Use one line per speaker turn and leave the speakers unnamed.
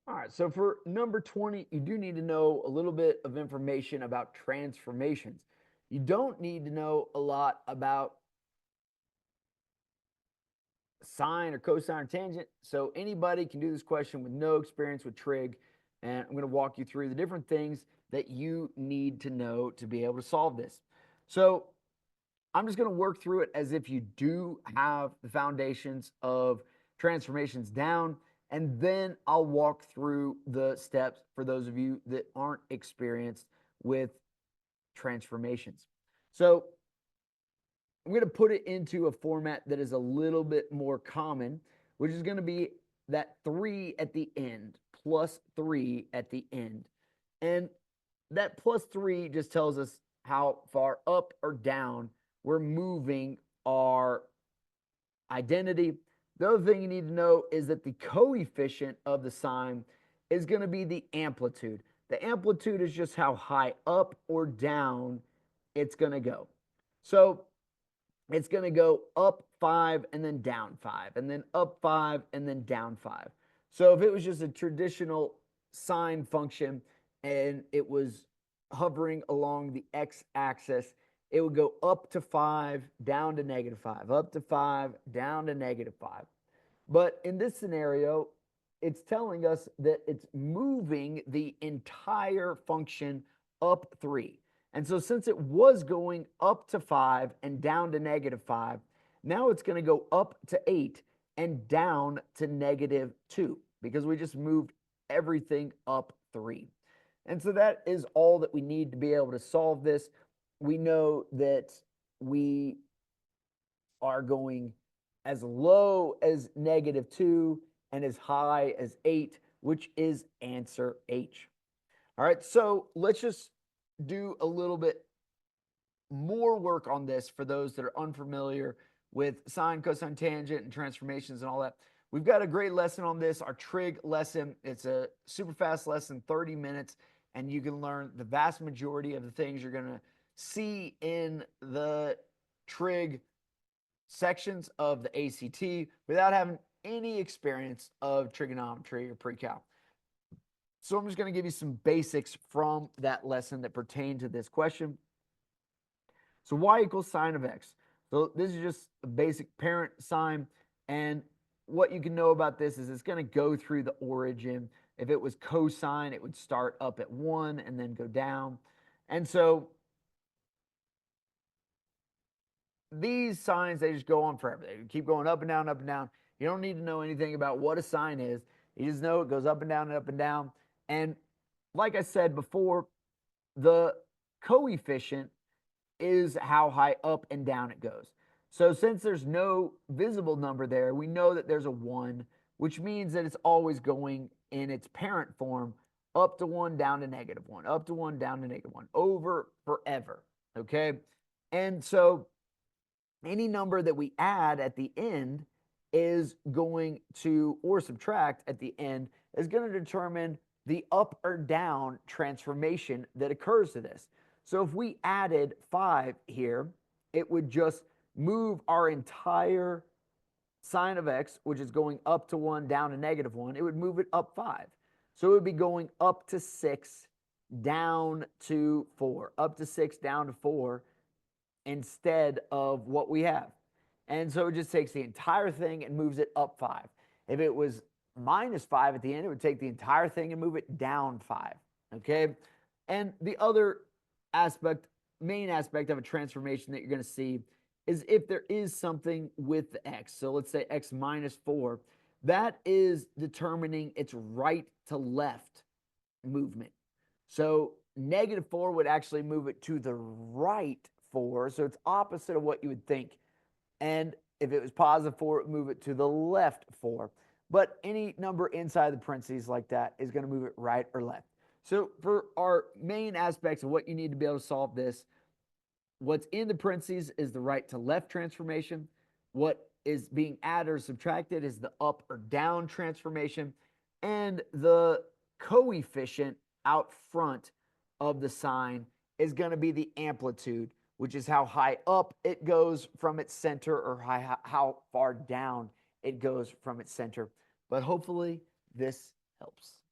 All right, so for number 20, you do need to know a little bit of information about transformations. You don't need to know a lot about sine or cosine or tangent. So anybody can do this question with no experience with trig. And I'm going to walk you through the different things that you need to know to be able to solve this. So I'm just going to work through it as if you do have the foundations of transformations down. And then I'll walk through the steps for those of you that aren't experienced with transformations. So I'm going to put it into a format that is a little bit more common, which is going to be that 3 at the end, plus 3 at the end. And that plus 3 just tells us how far up or down we're moving our identity. The other thing you need to know is that the coefficient of the sine is going to be the amplitude. The amplitude is just how high up or down it's going to go. So it's going to go up 5 and then down 5 and then up 5 and then down 5. So if it was just a traditional sine function and it was hovering along the x-axis, it would go up to 5, down to negative 5, up to 5, down to negative 5. But in this scenario, it's telling us that it's moving the entire function up 3. And so since it was going up to 5 and down to negative 5, now it's going to go up to 8 and down to negative 2 because we just moved everything up 3. And so that is all that we need to be able to solve this. We know that we are going as low as negative 2 and as high as 8, which is answer H. All right, so let's just do a little bit more work on this for those that are unfamiliar with sine, cosine, tangent, and transformations and all that. We've got a great lesson on this, our trig lesson. It's a super fast lesson, 30 minutes, and you can learn the vast majority of the things you're going to see in the trig sections of the ACT without having any experience of trigonometry or pre-calc. So I'm just going to give you some basics from that lesson that pertain to this question. So y equals sine of x. So this is just a basic parent sine. And what you can know about this is it's going to go through the origin. If it was cosine, it would start up at 1 and then go down. And so these sines, they just go on forever. They keep going up and down, up and down. You don't need to know anything about what a sine is. You just know it goes up and down and up and down. And like I said before, the coefficient is how high up and down it goes. So since there's no visible number there, we know that there's a 1, which means that it's always going in its parent form up to 1, down to negative 1, up to 1, down to negative 1, over forever. Okay? And so any number that we add at the end is going to, or subtract at the end, is going to determine the up or down transformation that occurs to this. So if we added 5 here, it would just move our entire sine of x, which is going up to 1, down to negative 1, it would move it up 5. So it would be going up to 6, down to 4, up to 6, down to 4, instead of what we have. And so it just takes the entire thing and moves it up 5. If it was minus 5 at the end, it would take the entire thing and move it down 5. Okay? And the other aspect, main aspect of a transformation that you're going to see is if there is something with the x. So let's say x minus 4. That is determining its right to left movement. So negative 4 would actually move it to the right 4. So it's opposite of what you would think. And if it was positive 4, it would move it to the left 4. But any number inside the parentheses like that is going to move it right or left. So for our main aspects of what you need to be able to solve this, what's in the parentheses is the right to left transformation. What is being added or subtracted is the up or down transformation. And the coefficient out front of the sine is going to be the amplitude, which is how high up it goes from its center or how far down it goes from its center. But hopefully this helps.